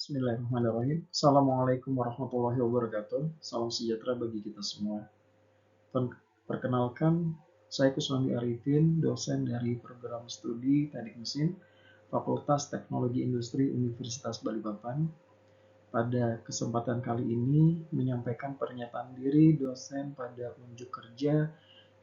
Bismillahirrahmanirrahim. Assalamualaikum warahmatullahi wabarakatuh. Salam sejahtera bagi kita semua. Perkenalkan, saya Kuswandi Arifin, dosen dari program studi Teknik Mesin, Fakultas Teknologi Industri Universitas Balikpapan. Pada kesempatan kali ini menyampaikan pernyataan diri dosen pada unjuk kerja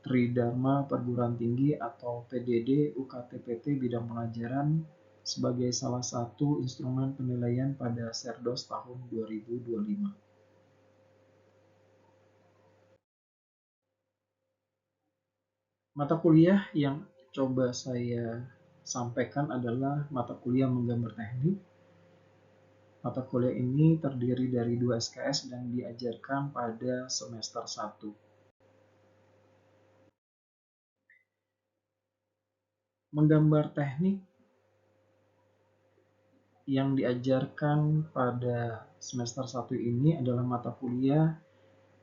Tridharma Perguruan Tinggi atau PDD UKT-PT bidang pengajaran sebagai salah satu instrumen penilaian pada Serdos tahun 2025. Mata kuliah yang coba saya sampaikan adalah mata kuliah menggambar teknik. Mata kuliah ini terdiri dari 2 SKS dan diajarkan pada semester 1. Menggambar teknik yang diajarkan pada semester 1 ini adalah mata kuliah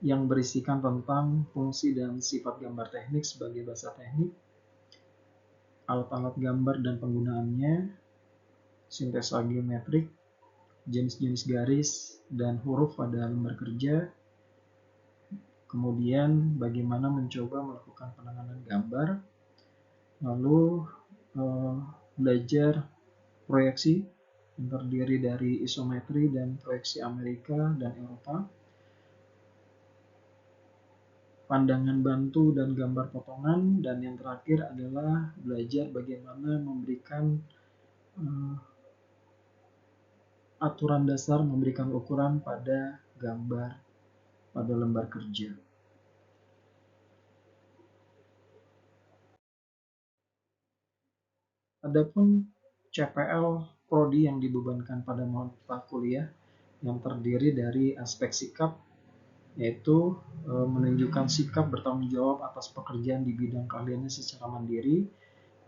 yang berisikan tentang fungsi dan sifat gambar teknik sebagai bahasa teknik, alat-alat gambar dan penggunaannya, sintesa geometrik, jenis-jenis garis dan huruf pada lembar kerja, kemudian bagaimana mencoba melakukan penanganan gambar, lalu belajar proyeksi yang terdiri dari isometri dan proyeksi Amerika dan Eropa, pandangan bantu dan gambar potongan, dan yang terakhir adalah belajar bagaimana memberikan aturan dasar memberikan ukuran pada gambar pada lembar kerja. Adapun CPL Prodi yang dibebankan pada mata kuliah yang terdiri dari aspek sikap, yaitu menunjukkan sikap bertanggung jawab atas pekerjaan di bidang keahliannya secara mandiri,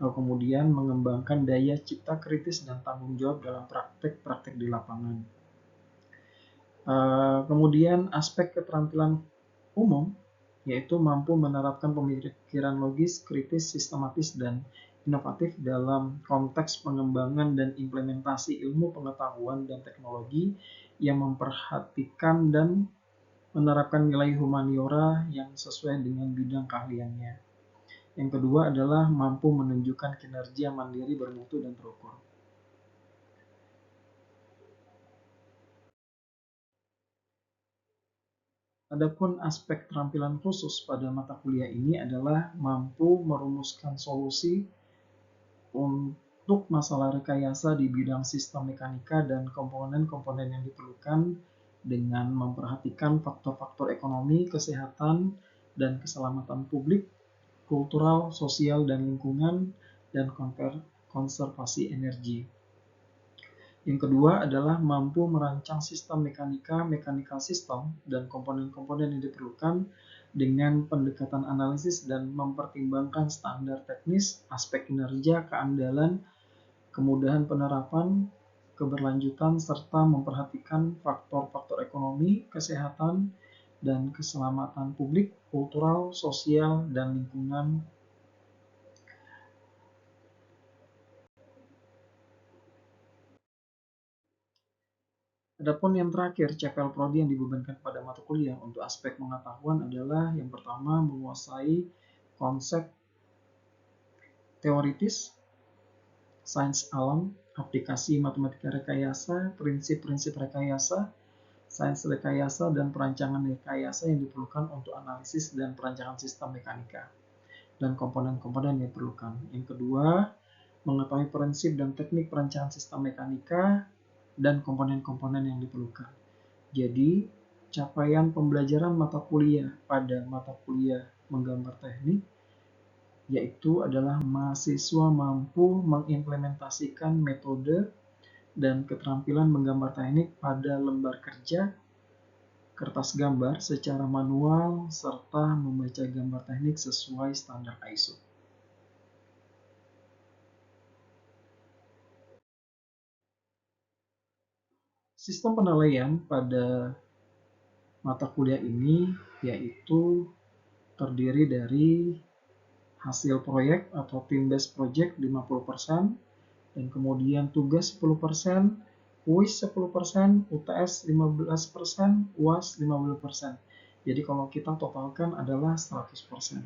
kemudian mengembangkan daya cipta kritis dan tanggung jawab dalam praktek-praktek di lapangan. Kemudian aspek keterampilan umum, yaitu mampu menerapkan pemikiran logis, kritis, sistematis, dan inovatif dalam konteks pengembangan dan implementasi ilmu pengetahuan dan teknologi yang memperhatikan dan menerapkan nilai humaniora yang sesuai dengan bidang keahliannya. Yang kedua adalah mampu menunjukkan kinerja mandiri, bermutu, dan terukur. Adapun aspek keterampilan khusus pada mata kuliah ini adalah mampu merumuskan solusi untuk masalah rekayasa di bidang sistem mekanika dan komponen-komponen yang diperlukan dengan memperhatikan faktor-faktor ekonomi, kesehatan, dan keselamatan publik, kultural, sosial, dan lingkungan, dan konservasi energi. Yang kedua adalah mampu merancang sistem mekanika, mechanical system, dan komponen-komponen yang diperlukan dengan pendekatan analisis dan mempertimbangkan standar teknis, aspek kinerja, keandalan, kemudahan penerapan, keberlanjutan, serta memperhatikan faktor-faktor ekonomi, kesehatan, dan keselamatan publik, kultural, sosial, dan lingkungan. Adapun yang terakhir, CPL Prodi yang dibebankan pada mata kuliah untuk aspek pengetahuan adalah yang pertama menguasai konsep teoritis, sains alam, aplikasi matematika rekayasa, prinsip-prinsip rekayasa, sains rekayasa, dan perancangan rekayasa yang diperlukan untuk analisis dan perancangan sistem mekanika dan komponen-komponen yang diperlukan. Yang kedua, mengetahui prinsip dan teknik perancangan sistem mekanika dan komponen-komponen yang diperlukan. Jadi, capaian pembelajaran mata kuliah pada mata kuliah menggambar teknik yaitu adalah mahasiswa mampu mengimplementasikan metode dan keterampilan menggambar teknik pada lembar kerja, kertas gambar secara manual, serta membaca gambar teknik sesuai standar ISO. Sistem penilaian pada mata kuliah ini yaitu terdiri dari hasil proyek atau team based project 50%, dan kemudian tugas 10%, UIS 10%, UTS 15%, UAS 15%. Jadi kalau kita totalkan adalah 100%.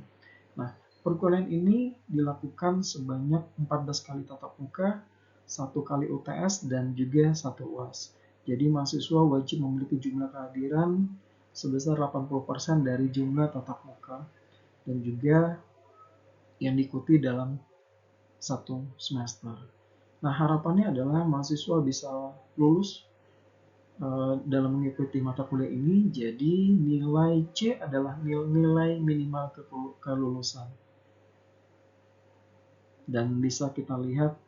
Nah, perkuliahan ini dilakukan sebanyak 14 kali tatap muka, 1 kali UTS, dan juga 1 UAS. Jadi mahasiswa wajib memiliki jumlah kehadiran sebesar 80% dari jumlah tatap muka dan juga yang diikuti dalam satu semester. Nah, harapannya adalah mahasiswa bisa lulus dalam mengikuti mata kuliah ini, jadi nilai C adalah nilai minimal kelulusan. Dan bisa kita lihat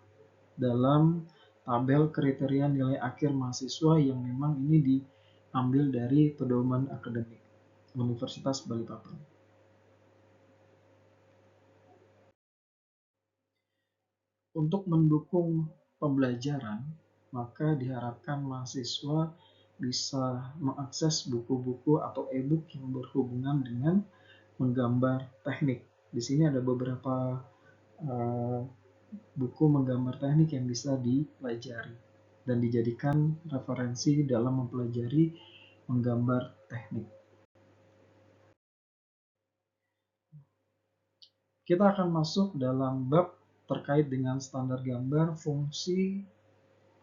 dalam tabel kriteria nilai akhir mahasiswa yang memang ini diambil dari pedoman akademik Universitas Balikpapan. Untuk mendukung pembelajaran, maka diharapkan mahasiswa bisa mengakses buku-buku atau e-book yang berhubungan dengan menggambar teknik. Di sini ada beberapa buku menggambar teknik yang bisa dipelajari dan dijadikan referensi dalam mempelajari menggambar teknik. Kita akan masuk dalam bab terkait dengan standar gambar, fungsi,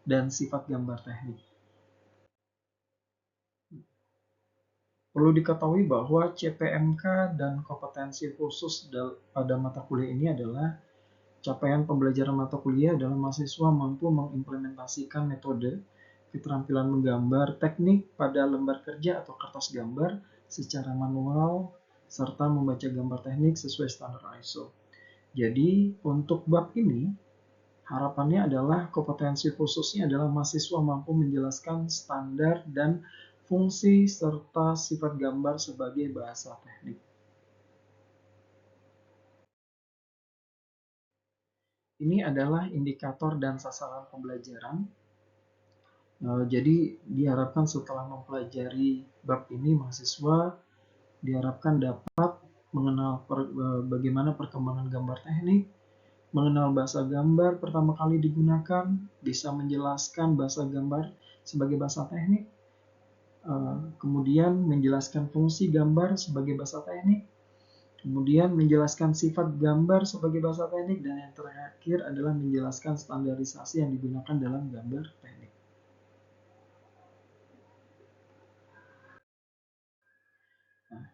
dan sifat gambar teknik. Perlu diketahui bahwa CPMK dan kompetensi khusus pada mata kuliah ini adalah capaian pembelajaran mata kuliah adalah mahasiswa mampu mengimplementasikan metode, keterampilan menggambar, teknik pada lembar kerja atau kertas gambar secara manual, serta membaca gambar teknik sesuai standar ISO. Jadi, untuk bab ini, harapannya adalah kompetensi khususnya adalah mahasiswa mampu menjelaskan standar dan fungsi serta sifat gambar sebagai bahasa teknik. Ini adalah indikator dan sasaran pembelajaran. Jadi diharapkan setelah mempelajari bab ini, mahasiswa diharapkan dapat mengenal bagaimana perkembangan gambar teknik, mengenal bahasa gambar pertama kali digunakan, bisa menjelaskan bahasa gambar sebagai bahasa teknik, kemudian menjelaskan fungsi gambar sebagai bahasa teknik, kemudian menjelaskan sifat gambar sebagai bahasa teknik, dan yang terakhir adalah menjelaskan standarisasi yang digunakan dalam gambar teknik. Nah,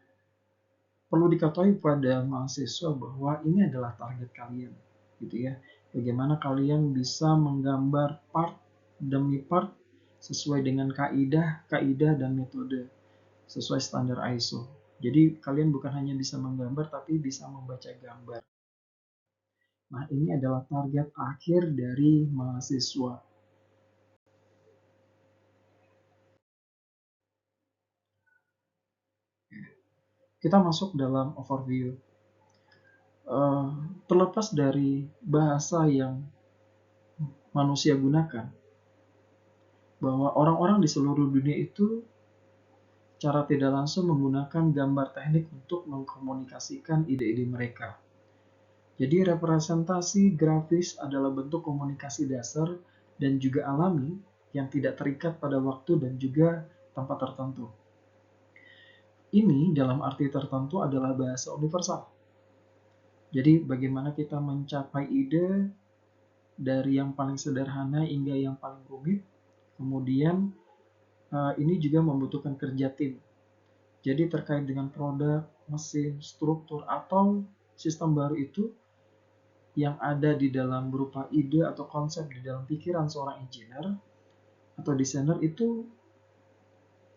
perlu diketahui pada mahasiswa bahwa ini adalah target kalian, gitu ya. Bagaimana kalian bisa menggambar part demi part sesuai dengan kaidah dan metode sesuai standar ISO. Jadi kalian bukan hanya bisa menggambar tapi bisa membaca gambar. Nah, ini adalah target akhir dari mahasiswa. Kita masuk dalam overview. Terlepas dari bahasa yang manusia gunakan, bahwa orang-orang di seluruh dunia itu cara tidak langsung menggunakan gambar teknik untuk mengkomunikasikan ide-ide mereka. Jadi representasi grafis adalah bentuk komunikasi dasar dan juga alami yang tidak terikat pada waktu dan juga tempat tertentu. Ini dalam arti tertentu adalah bahasa universal. Jadi bagaimana kita mencapai ide dari yang paling sederhana hingga yang paling rumit. Kemudian ini juga membutuhkan kerja tim. Jadi terkait dengan produk, mesin, struktur, atau sistem baru itu yang ada di dalam berupa ide atau konsep di dalam pikiran seorang engineer atau desainer itu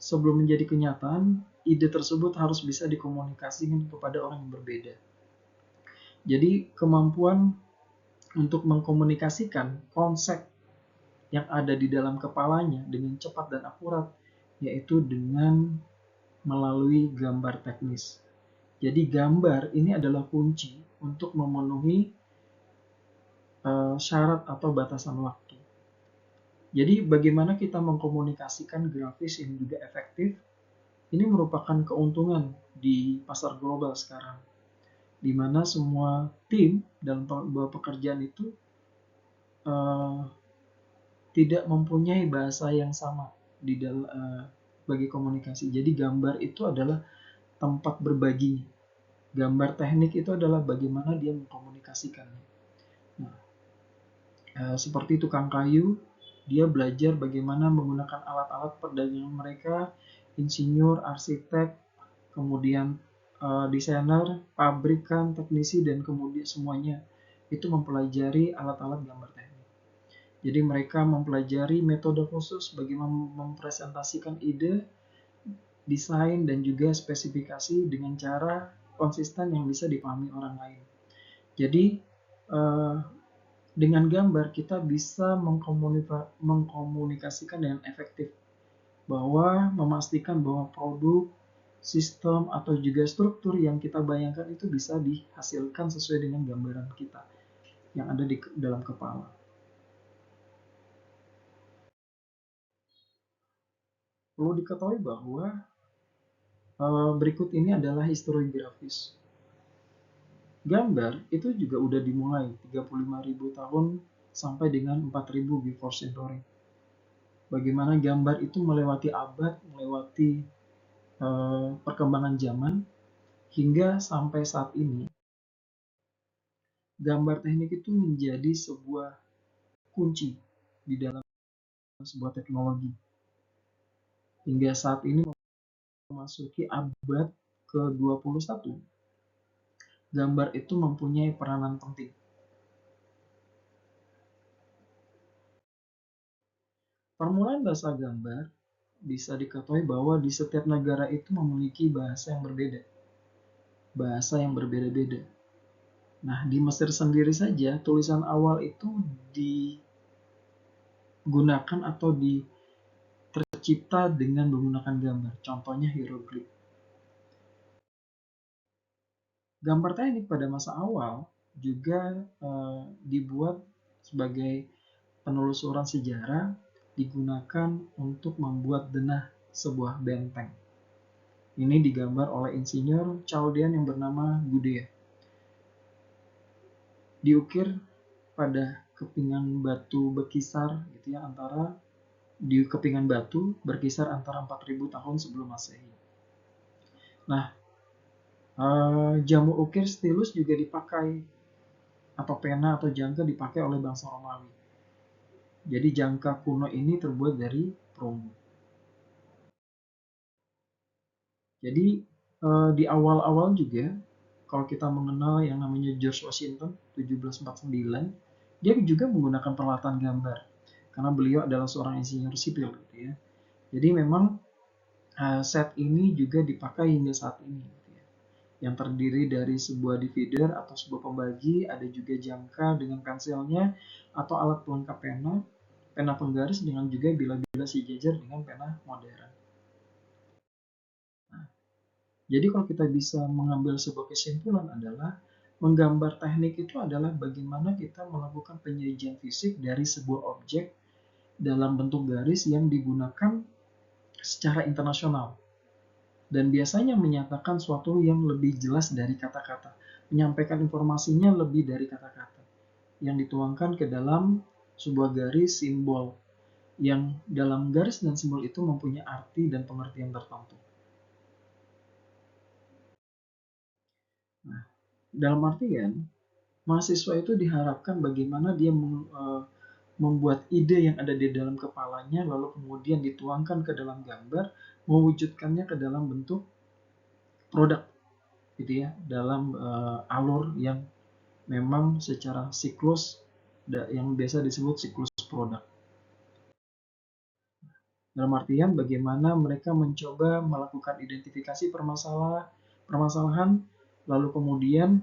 sebelum menjadi kenyataan, ide tersebut harus bisa dikomunikasikan kepada orang yang berbeda. Jadi kemampuan untuk mengkomunikasikan konsep yang ada di dalam kepalanya dengan cepat dan akurat, yaitu dengan melalui gambar teknis. Jadi gambar ini adalah kunci untuk memenuhi syarat atau batasan waktu. Jadi bagaimana kita mengkomunikasikan grafis yang juga efektif, ini merupakan keuntungan di pasar global sekarang, di mana semua tim dalam pekerjaan itu tidak mempunyai bahasa yang sama di dalam bagi komunikasi. Jadi gambar itu adalah tempat berbagi. Gambar teknik itu adalah bagaimana dia mengkomunikasikannya. Nah, seperti tukang kayu, dia belajar bagaimana menggunakan alat-alat perdagangan mereka, insinyur, arsitek, kemudian desainer, pabrikan, teknisi, dan kemudian semuanya itu mempelajari alat-alat gambar teknik. Jadi mereka mempelajari metode khusus bagaimana mempresentasikan ide, desain, dan juga spesifikasi dengan cara konsisten yang bisa dipahami orang lain. Jadi dengan gambar kita bisa mengkomunikasikan dengan efektif, bahwa memastikan bahwa produk, sistem, atau juga struktur yang kita bayangkan itu bisa dihasilkan sesuai dengan gambaran kita yang ada di dalam kepala. Perlu diketahui bahwa berikut ini adalah historiografis. Gambar itu juga udah dimulai 35.000 tahun sampai dengan 4.000 before century. Bagaimana gambar itu melewati abad, melewati perkembangan zaman, hingga sampai saat ini. Gambar teknik itu menjadi sebuah kunci di dalam sebuah teknologi. Hingga saat ini memasuki abad ke-21, gambar itu mempunyai peranan penting. Permulaan bahasa gambar bisa diketahui bahwa di setiap negara itu memiliki bahasa yang berbeda. Bahasa yang berbeda-beda. Nah, di Mesir sendiri saja, tulisan awal itu digunakan atau tercipta dengan menggunakan gambar. Contohnya hieroglif. Gambar teknik pada masa awal juga dibuat sebagai penelusuran sejarah, digunakan untuk membuat denah sebuah benteng. Ini digambar oleh insinyur Chaldean yang bernama Gudea. Diukir pada kepingan batu berkisar gitu ya, di kepingan batu berkisar antara 4.000 tahun sebelum Masehi. Nah, jamu ukir stilus juga dipakai, atau pena atau jangka dipakai oleh bangsa Romawi. Jadi jangka kuno ini terbuat dari perunggu. Jadi di awal-awal juga, kalau kita mengenal yang namanya George Washington 1749, dia juga menggunakan peralatan gambar karena beliau adalah seorang insinyur sipil gitu ya. Jadi memang set ini juga dipakai hingga saat ini gitu ya. Yang terdiri dari sebuah divider atau sebuah pembagi, ada juga jangka dengan pensilnya atau alat pelengkap pena, pena penggaris dengan juga bila-bila sejajar dengan pena modern. Nah, jadi kalau kita bisa mengambil sebuah kesimpulan adalah menggambar teknik itu adalah bagaimana kita melakukan penyajian fisik dari sebuah objek dalam bentuk garis yang digunakan secara internasional dan biasanya menyatakan suatu yang lebih jelas dari kata-kata, menyampaikan informasinya lebih dari kata-kata yang dituangkan ke dalam sebuah garis simbol yang dalam garis dan simbol itu mempunyai arti dan pengertian tertentu. Nah, dalam artian mahasiswa itu diharapkan bagaimana dia membuat ide yang ada di dalam kepalanya lalu kemudian dituangkan ke dalam gambar, mewujudkannya ke dalam bentuk produk gitu ya, dalam alur yang memang secara siklus yang biasa disebut siklus produk. Dalam artian bagaimana mereka mencoba melakukan identifikasi permasalahan lalu kemudian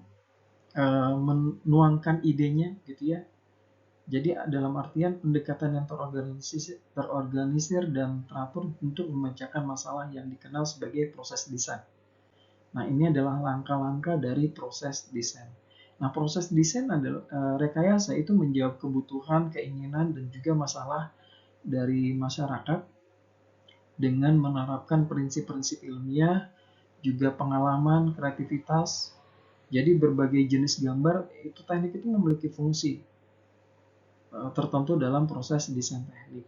menuangkan idenya gitu ya. Jadi dalam artian pendekatan yang terorganisir dan teratur untuk memecahkan masalah yang dikenal sebagai proses desain. Nah, ini adalah langkah-langkah dari proses desain. Nah, proses desain adalah rekayasa itu menjawab kebutuhan, keinginan, dan juga masalah dari masyarakat dengan menerapkan prinsip-prinsip ilmiah, juga pengalaman, kreativitas. Jadi berbagai jenis gambar itu teknik itu memiliki fungsi tertentu dalam proses desain teknik.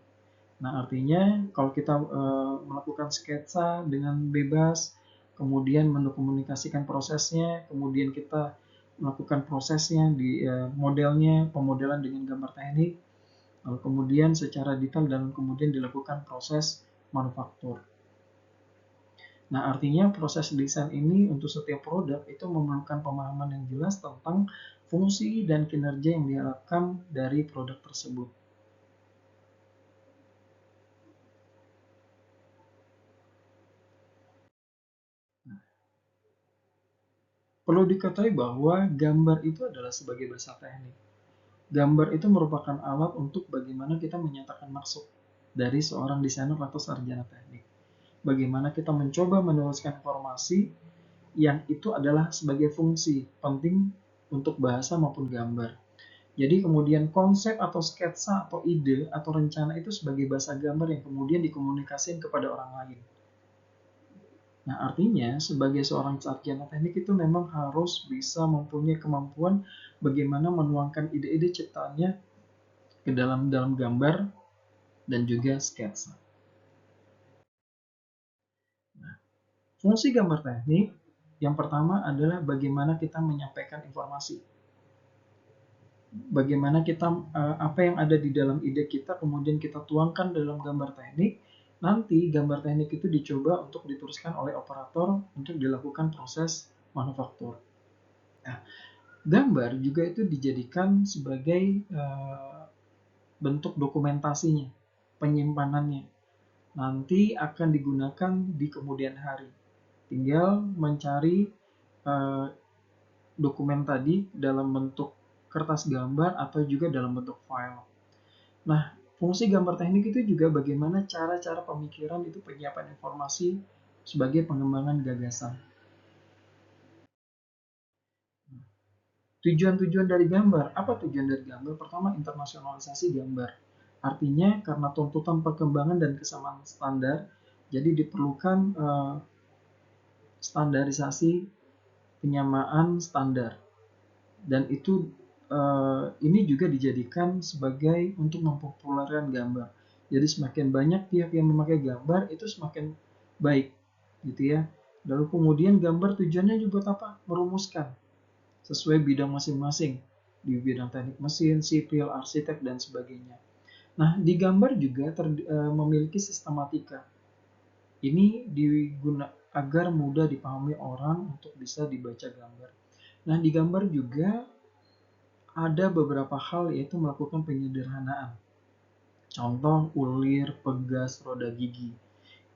Nah, artinya kalau kita melakukan sketsa dengan bebas, kemudian mendokumentasikan prosesnya, kemudian kita melakukan prosesnya di modelnya, pemodelan dengan gambar teknik, lalu kemudian secara detail dan kemudian dilakukan proses manufaktur. Nah, artinya proses desain ini untuk setiap produk itu memerlukan pemahaman yang jelas tentang fungsi dan kinerja yang diharapkan dari produk tersebut. Perlu diketahui bahwa gambar itu adalah sebagai bahasa teknik. Gambar itu merupakan alat untuk bagaimana kita menyatakan maksud dari seorang desainer atau sarjana teknik. Bagaimana kita mencoba menuliskan informasi yang itu adalah sebagai fungsi penting untuk bahasa maupun gambar. Jadi kemudian konsep atau sketsa atau ide atau rencana itu sebagai bahasa gambar yang kemudian dikomunikasikan kepada orang lain. Nah, artinya sebagai seorang sarjana teknik itu memang harus bisa mempunyai kemampuan bagaimana menuangkan ide-ide ciptaannya ke dalam gambar dan juga sketsa. Nah, fungsi gambar teknik yang pertama adalah bagaimana kita menyampaikan informasi. Bagaimana kita apa yang ada di dalam ide kita kemudian kita tuangkan dalam gambar teknik. Nanti gambar teknik itu dicoba untuk diteruskan oleh operator untuk dilakukan proses manufaktur. Nah, gambar juga itu dijadikan sebagai bentuk dokumentasinya, penyimpanannya. Nanti akan digunakan di kemudian hari. Tinggal mencari dokumen tadi dalam bentuk kertas gambar atau juga dalam bentuk file. Nah, fungsi gambar teknik itu juga bagaimana cara-cara pemikiran itu penyiapan informasi sebagai pengembangan gagasan. Tujuan-tujuan dari gambar. Apa tujuan dari gambar? Pertama, internasionalisasi gambar. Artinya karena tuntutan perkembangan dan kesamaan standar, jadi diperlukan standarisasi penyamaan standar. Dan itu ini juga dijadikan sebagai untuk mempopulerkan gambar. Jadi semakin banyak pihak yang memakai gambar itu semakin baik, gitu ya. Lalu kemudian gambar tujuannya juga apa? Merumuskan sesuai bidang masing-masing, di bidang teknik mesin, sipil, arsitek, dan sebagainya. Nah, di gambar juga memiliki sistematika. Ini digunakan agar mudah dipahami orang untuk bisa dibaca gambar. Nah, di gambar juga ada beberapa hal yaitu melakukan penyederhanaan. Contoh ulir, pegas, roda gigi.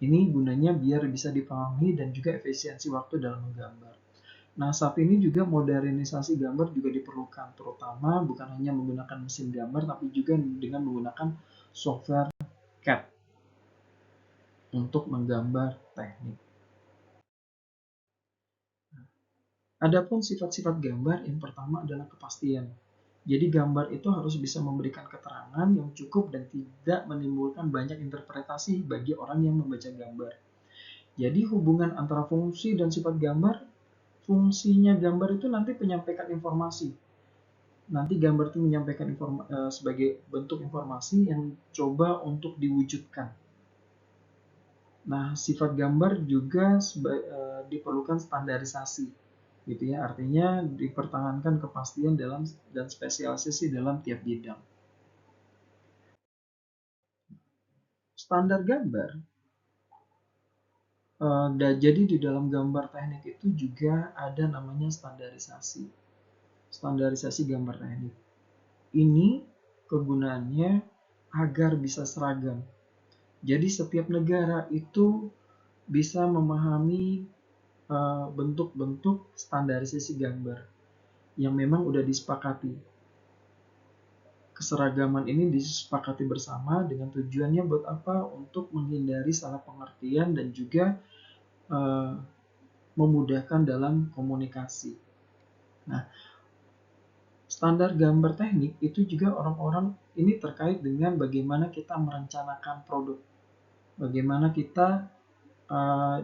Ini gunanya biar bisa dipahami dan juga efisiensi waktu dalam menggambar. Nah, saat ini juga modernisasi gambar juga diperlukan, terutama bukan hanya menggunakan mesin gambar, tapi juga dengan menggunakan software CAD untuk menggambar teknik. Adapun sifat-sifat gambar yang pertama adalah kepastian. Jadi gambar itu harus bisa memberikan keterangan yang cukup dan tidak menimbulkan banyak interpretasi bagi orang yang membaca gambar. Jadi hubungan antara fungsi dan sifat gambar, fungsinya gambar itu nanti menyampaikan informasi. Nanti gambar itu menyampaikan sebagai bentuk informasi yang coba untuk diwujudkan. Nah, sifat gambar juga diperlukan standarisasi, gitu ya. Artinya dipertahankan kepastian dalam dan spesialisasi dalam tiap bidang. Standar gambar. Jadi di dalam gambar teknik itu juga ada namanya standarisasi. Standarisasi gambar teknik. Ini kegunaannya agar bisa seragam. Jadi setiap negara itu bisa memahami bentuk-bentuk standarisasi gambar yang memang udah disepakati. Keseragaman ini disepakati bersama dengan tujuannya buat apa? Untuk menghindari salah pengertian dan juga memudahkan dalam komunikasi. Nah, standar gambar teknik itu juga orang-orang ini terkait dengan bagaimana kita merencanakan produk. Bagaimana kita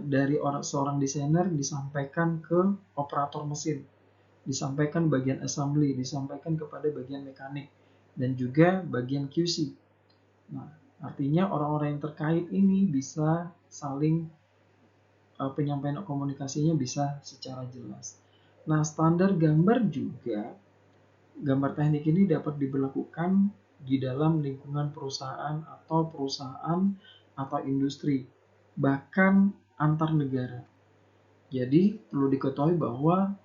dari seorang desainer disampaikan ke operator mesin, disampaikan bagian assembly, disampaikan kepada bagian mekanik, dan juga bagian QC. Nah, artinya orang-orang yang terkait ini bisa saling penyampaian komunikasinya bisa secara jelas. Nah, standar gambar juga, gambar teknik ini dapat diberlakukan di dalam lingkungan perusahaan atau industri, bahkan antar negara. Jadi perlu diketahui bahwa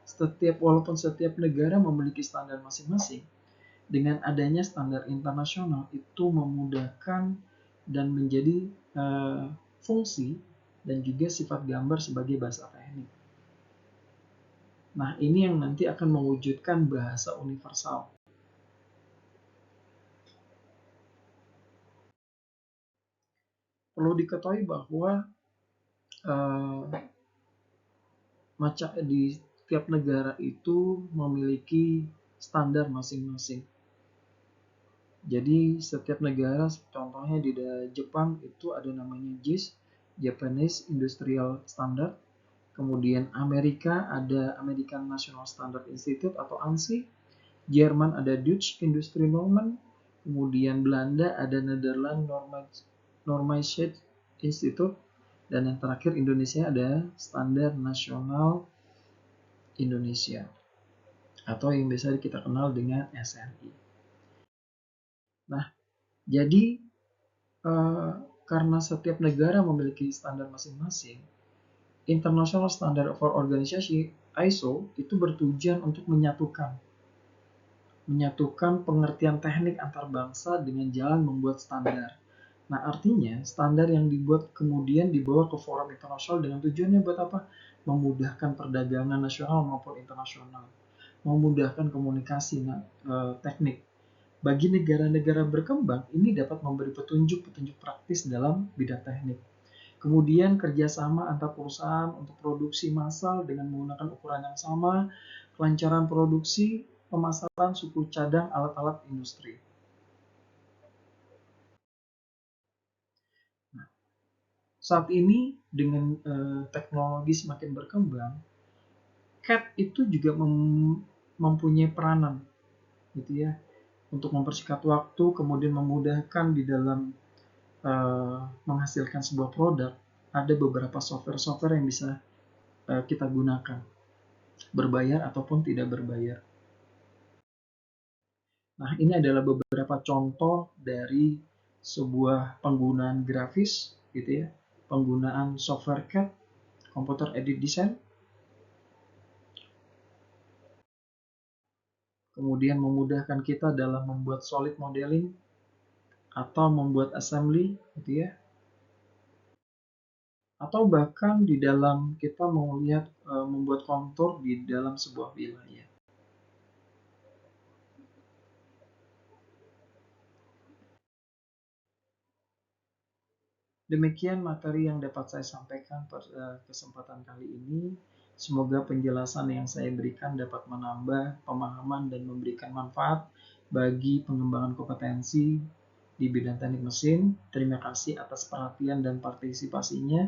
walaupun setiap negara memiliki standar masing-masing, dengan adanya standar internasional itu memudahkan dan menjadi fungsi dan juga sifat gambar sebagai bahasa teknik. Nah, ini yang nanti akan mewujudkan bahasa universal. Perlu diketahui bahwa di setiap negara itu memiliki standar masing-masing. Jadi setiap negara, contohnya di Jepang itu ada namanya JIS, Japanese Industrial Standard. Kemudian Amerika ada American National Standard Institute atau ANSI. Jerman ada Dutch Industry Normen. Kemudian Belanda ada Netherlands Normalische Institute. Dan yang terakhir Indonesia ada Standar Nasional Indonesia atau yang biasa kita kenal dengan SNI. Nah, jadi karena setiap negara memiliki standar masing-masing, International Standard for Organization ISO itu bertujuan untuk menyatukan pengertian teknik antar bangsa dengan jalan membuat standar. Nah, artinya standar yang dibuat kemudian dibawa ke forum internasional dengan tujuannya buat apa? Memudahkan perdagangan nasional maupun internasional, memudahkan komunikasi teknik. Bagi negara-negara berkembang, ini dapat memberi petunjuk-petunjuk praktis dalam bidang teknik. Kemudian kerjasama antar perusahaan untuk produksi massal dengan menggunakan ukuran yang sama, kelancaran produksi, pemasaran suku cadang alat-alat industri. Nah, saat ini dengan teknologi semakin berkembang, CAD itu juga mempunyai peranan, gitu ya, untuk mempersingkat waktu, kemudian memudahkan di dalam menghasilkan sebuah produk. Ada beberapa software yang bisa kita gunakan, berbayar ataupun tidak berbayar. Nah, ini adalah beberapa contoh dari sebuah penggunaan grafis, gitu ya, penggunaan software CAD, computer aided design, kemudian memudahkan kita dalam membuat solid modeling atau membuat assembly, gitu ya, atau bahkan di dalam kita mau lihat membuat kontur di dalam sebuah wilayah. Demikian materi yang dapat saya sampaikan pada kesempatan kali ini. Semoga penjelasan yang saya berikan dapat menambah pemahaman dan memberikan manfaat bagi pengembangan kompetensi di bidang teknik mesin. Terima kasih atas perhatian dan partisipasinya.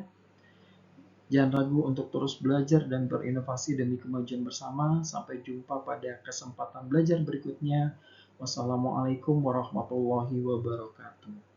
Jangan ragu untuk terus belajar dan berinovasi demi kemajuan bersama. Sampai jumpa pada kesempatan belajar berikutnya. Wassalamualaikum warahmatullahi wabarakatuh.